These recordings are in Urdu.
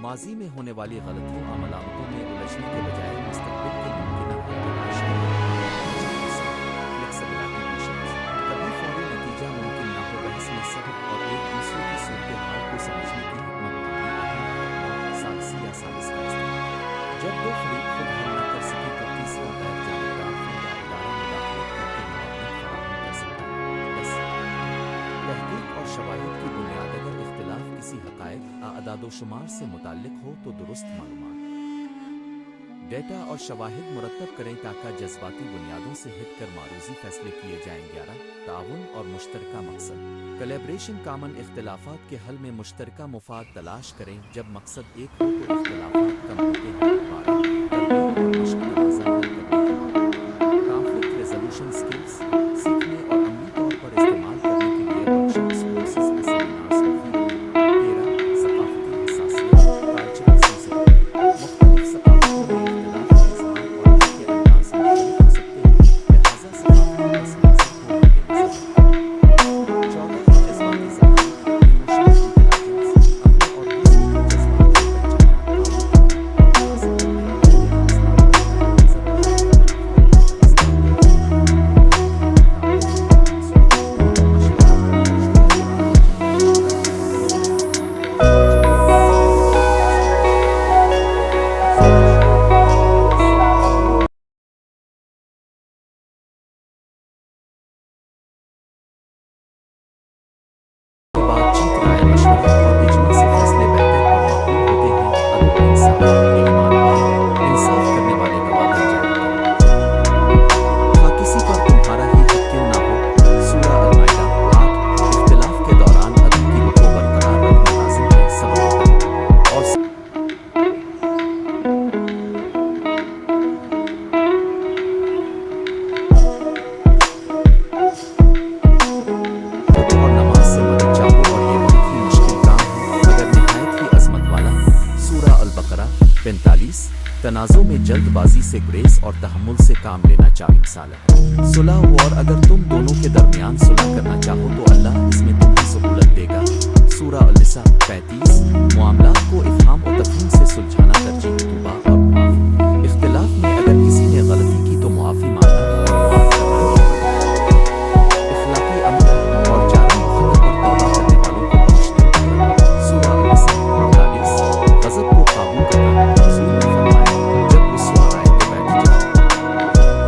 ماضی میں ہونے والی غلطیوں اور علامتوں میں الجھنے کے بجائے مستقبل کے ممکنہ حل تلاش کریں۔ فلیکسیبلٹی مشنز کبھی فوری نتیجہ ممکن نہ ہو، بحث میں صبر اور ایک دوسرے کی صورتحال کو سمجھنے کی حکمت ثالثی یا ثالث کا استعمال۔ جب دو فریق خود حل نہ کر سکے تو تیسرا غیر جانبدار فرد یا ادارہ مداخلت کر کے معاونت فراہم کر سکتا ہے۔ تحقیق اور شواہد کی بنیاد اگر اختلاف کسی حقائق اعداد و شمار سے متعلق ہو تو درست معلومات، ڈیٹا اور شواہد مرتب کریں تاکہ جذباتی بنیادوں سے ہٹ کر معروضی فیصلے کیے جائیں۔ 11 تعاون اور مشترکہ مقصد کلیبریشن کامن اختلافات کے حل میں مشترکہ مفاد تلاش کریں۔ جب مقصد ایک ہو تو اختلافات کم ہوتے ہیں۔ 12 تربیت اور مشق تنازع حل کرنے کے مواقع کانفلکٹ ریزولوشن سکلز سیکھنے اور عملی طور پر استعمال کرنے کے لیے ورکشاپس کورسز اور سیمینارز مفید ہیں۔ 13 ثقافتی حساسیت کلچرل سینسٹیوٹی مختلف ثقافتوں میں اختلاف کے اظہار اور ان کے انداز مختلف ہو سکتے ہیں، لہٰذا ثقافتی پس منظر کو مد نظر رکھیں۔ 14 جذباتی ذہانت ایموشنل انٹیلیجنس اپنے اور دوسروں کے جذبات کو پہچاننا، قابو کرنا اور مناسب بات چیت رائے مشورہ اور اجماع سے فیصلے بہتر اور مقبول ہوتے ہیں۔ عدل و انصاف ایمان انصاف کرنے والے گواہ بن جائیں۔ خواہ کسی پر تمہارا ہی حق کیوں نہ ہو۔ سورہ المائدہ 8 اختلاف کے دوران عدل کی روح کو برقرار رکھنا لازم ہے، صبر اور اور نماز سے مدد چاہو، اور یہ بہت ہی مشکل کام ہے مگر نہایت ہی عظمت والا۔ سورہ البقرہ 45 تنازع میں جلد بازی سے گریز اور تحمل سے کام لینا چاہیے۔ مثال ہے صلح ہو، اور اگر تم دونوں کے درمیان صلح کرنا چاہو تو اللہ اس میں تمہیں سہولت دے گا۔ سورہ النساء 35 معاملات کو افہام و تفہیم سے سلجھانا ترجیح توبہ اور معافی۔ اختلاف میں اگر کسی نے غلطی کی تو معافی مانگنا اور معاف کرنا اخلاقی عمل ہے، اور جارم و خطا پر توبہ کرنے والوں کو بخش دیتا ہے۔ سورہ النساء 48 غضب کو قابو کرنا، حضور نے فرمایا جب غصہ آئے تو بیٹھ جاؤ۔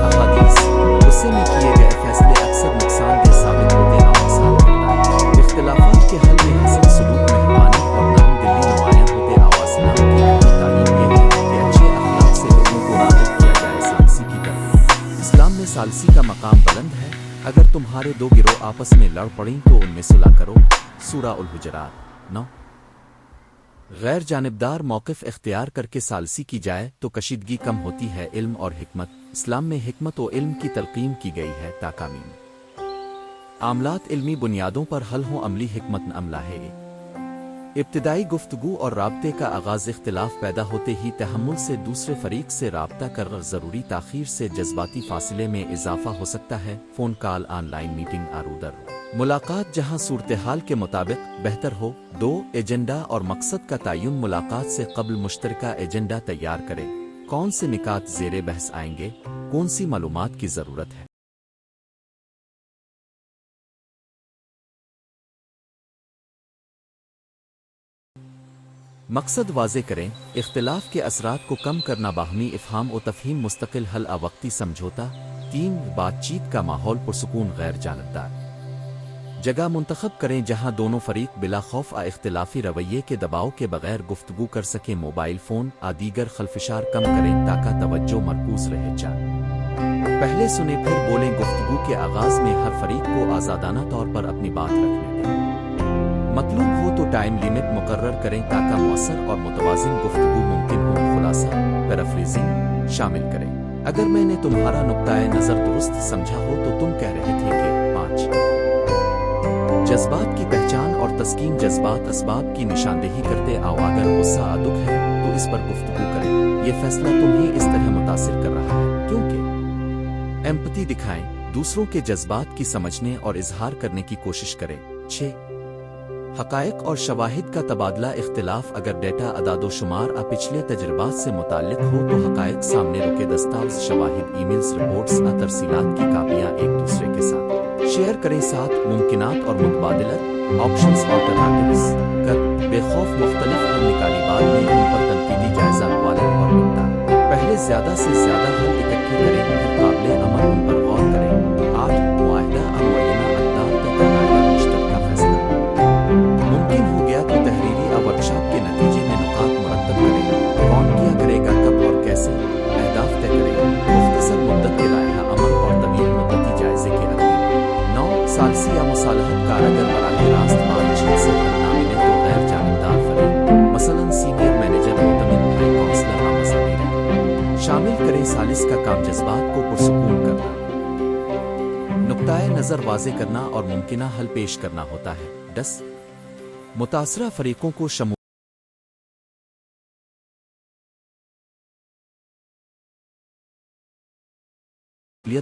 احادیث غصے میں کیے گئے فیصلے اکثر نقصان دہ ثابت ہوتے ہیں اور آسان کرتا ہے۔ اختلافات کے حل میں حسن سلوک، مہربانی اور نرم دلی نمایاں ہوتے۔ اسلام کی اہم تعلیم یہ ہے کہ اچھے اخلاق سے لوگوں کو راغب کیا جائے۔ ثالثی کی طرف اسلام میں ثالثی کا مقام بلند ہے۔ اگر تمہارے دو گروہ آپس میں لڑ پڑیں تو ان میں صلح کرو۔ سورہ الحجرات 9 غیر جانبدار موقف اختیار کر کے ثالثی کی جائے تو کشیدگی کم ہوتی ہے۔ علم اور حکمت اسلام میں حکمت و علم کی تلقین کی گئی ہے تاکہ معاملات علمی بنیادوں پر حل ہوں۔ عملی حکمت عملہ ہے۔ ابتدائی گفتگو اور رابطے کا آغاز اختلاف پیدا ہوتے ہی تحمل سے دوسرے فریق سے رابطہ کر ضروری تاخیر سے جذباتی فاصلے میں اضافہ ہو سکتا ہے۔ Phone call, online meeting, آرودر ملاقات جہاں صورتحال کے مطابق بہتر ہو۔ 2 ایجنڈا اور مقصد کا تعین ملاقات سے قبل مشترکہ ایجنڈا تیار کریں۔ کون سے نکات زیر بحث آئیں گے، کون سی معلومات کی ضرورت ہے۔ مقصد واضح کریں۔ اختلاف کے اثرات کو کم کرنا، باہمی افہام و تفہیم، مستقل حل، وقتی سمجھوتا۔ 3 بات چیت کا ماحول پرسکون، غیر جانبدار جگہ منتخب کریں جہاں دونوں فریق بلا خوف اختلافی رویے کے دباؤ کے بغیر گفتگو کر سکیں۔ موبائل فون دیگر خلفشار کم کریں تاکہ توجہ مرکوز رہے۔ 4 پہلے سنیں پھر بولیں۔ گفتگو کے آغاز میں ہر فریق کو آزادانہ طور پر اپنی بات رکھنے دیں۔ مطلوب ہو تو ٹائم لیمٹ مقرر کریں تاکہ مؤثر اور متوازن گفتگو ممکن ہو۔ خلاصہ پیرافریزنگ شامل کریں۔ اگر میں نے تمہارا نقطۂ نظر درست سمجھا ہو تو تم کہہ رہے تھے کہ 5 جذبات کی پہچان اور تسکین۔ جذبات اسباب کی نشاندہی کرتے آؤ۔ اگر غصہ دکھ ہے تو اس پر گفتگو کریں۔ یہ فیصلہ تمہیں اس طرح متاثر کر رہا ہے کیونکہ ایمپتھی دکھائیں، دوسروں کے جذبات کی سمجھنے اور اظہار کرنے کی کوشش کریں۔ 6 حقائق اور شواہد کا تبادلہ اختلاف اگر ڈیٹا اعداد و شمار پچھلے تجربات سے متعلق ہو تو حقائق سامنے رکے دستاویز شواہد ای میلز رپورٹس ترسیلات کی کاپیاں ایک دوسرے کے ساتھ شیئر کریں ساتھ ممکنات اور متبادلت آپشنز آلٹرنیٹیوز کر بے خوف مختلف حل نکالی بعد میں ان پر تنقیدی جائزہ حوالے اور مقدار پہلے زیادہ سے زیادہ حل اکٹھے کریں پھر قابل عمل ان پر غور کریں 8 معاہدہ معینہ اقدار تک بنایا مشترکہ فیصلہ ممکن ہو گیا تو تحریری ورکشاپ کے نتیجے میں نکات مرتب کریں کون کیا کرے گا کب اور کیسے اہداف طے کریں مختصر مدت کے لائحہ عمل اور طویل مدتی جائزے کے عمل 9 ثالثی یا مصالحت کار اگر براہ راست معالجین سے حل نہ ملے تو غیر جانبدار فریق مثلاً سینئر مینیجر معتمد بھائی کونسلر مذہبی شامل کریں ثالث کا کام جذبات کو پرسکون کرنا نقطۂ نظر واضح کرنا اور ممکنہ حل پیش کرنا ہوتا ہے 10 متاثرہ فریقوں کو شمولیت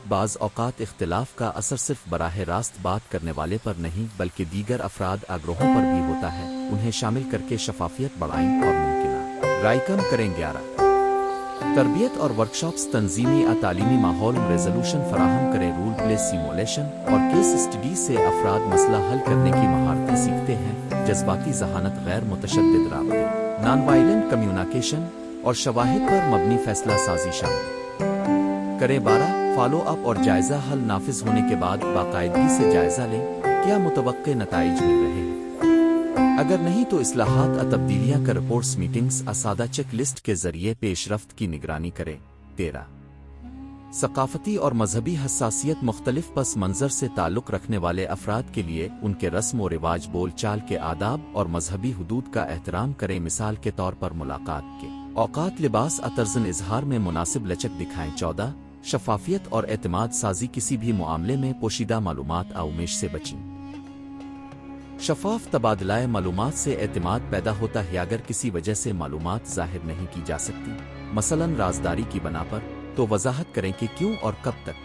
بعض اوقات اختلاف کا اثر صرف براہ راست بات کرنے والے پر نہیں بلکہ دیگر افراد گروہوں پر بھی ہوتا ہے انہیں شامل کر کے شفافیت بڑھائیں اور ممکنہ رائے کم کریں 11 تربیت اور ورکشاپس تنظیمی تعلیمی ماحول ریزولوشن فراہم کریں رول پلے سیمولیشن اور کیس اسٹڈی سے افراد مسئلہ حل کرنے کی مہارتیں سیکھتے ہیں جذباتی ذہانت غیر متشدد رابطے نان وائلنٹ کمیونیکیشن اور شواہد پر مبنی فیصلہ سازی شامل کریں 12 فالو اپ اور جائزہ حل نافذ ہونے کے بعد باقاعدگی سے جائزہ لیں کیا متوقع نتائج مل رہے ہیں اگر نہیں تو اصلاحات تبدیلیاں کر رپورٹس میٹنگز سادہ چیک لسٹ کے ذریعے پیش رفت کی نگرانی کریں 13 ثقافتی اور مذہبی حساسیت مختلف پس منظر سے تعلق رکھنے والے افراد کے لیے ان کے رسم و رواج بول چال کے آداب اور مذہبی حدود کا احترام کریں مثال کے طور پر ملاقات کے اوقات لباس طرز اظہار میں مناسب لچک دکھائیں 14 شفافیت اور اعتماد سازی کسی بھی معاملے میں پوشیدہ معلومات آمیش سے بچیں شفاف تبادلہ معلومات سے اعتماد پیدا ہوتا ہے اگر کسی وجہ سے معلومات ظاہر نہیں کی جا سکتی مثلاً رازداری کی بنا پر تو وضاحت کریں کہ کیوں اور کب تک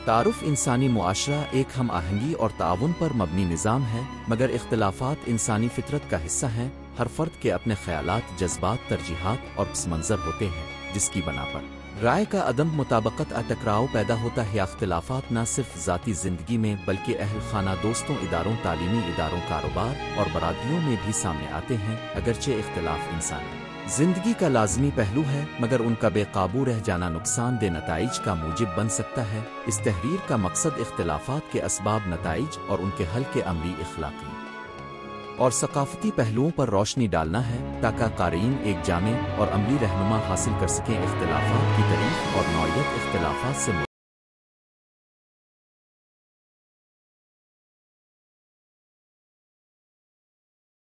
تعارف انسانی معاشرہ ایک ہم آہنگی اور تعاون پر مبنی نظام ہے مگر اختلافات انسانی فطرت کا حصہ ہیں ہر فرد کے اپنے خیالات جذبات ترجیحات اور پس منظر ہوتے ہیں جس کی بنا پر رائے کا عدم مطابقت ٹکراؤ پیدا ہوتا ہے اختلافات نہ صرف ذاتی زندگی میں بلکہ اہل خانہ دوستوں اداروں تعلیمی اداروں کاروبار اور برادریوں میں بھی سامنے آتے ہیں اگرچہ اختلاف انسانی زندگی کا لازمی پہلو ہے مگر ان کا بے قابو رہ جانا نقصان دہ نتائج کا موجب بن سکتا ہے اس تحریر کا مقصد اختلافات کے اسباب نتائج اور ان کے حل کے عملی اخلاقی اور ثقافتی پہلوؤں پر روشنی ڈالنا ہے تاکہ قارئین ایک جامع اور عملی رہنما حاصل کر سکیں اختلافات کی تعریف اور نوعیت اختلافات سے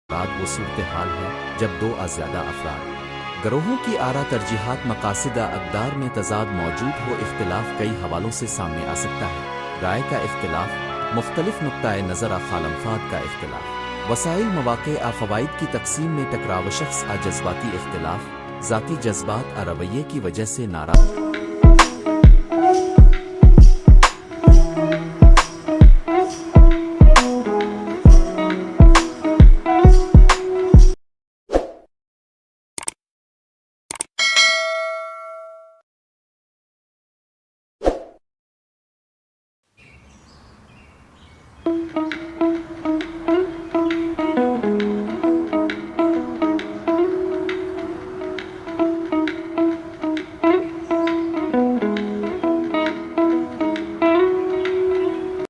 مراد وہ صورتحال ہے جب دو یا زیادہ افراد گروہوں کی آرا ترجیحات مقاصد اقدار میں تضاد موجود ہو اختلاف کئی حوالوں سے سامنے آ سکتا ہے رائے کا اختلاف مختلف نقطۂ نظر خالمفاد کا اختلاف وسائل مواقع فوائد کی تقسیم میں ٹکراو شخص جذباتی اختلاف ذاتی جذبات رویے کی وجہ سے ناراض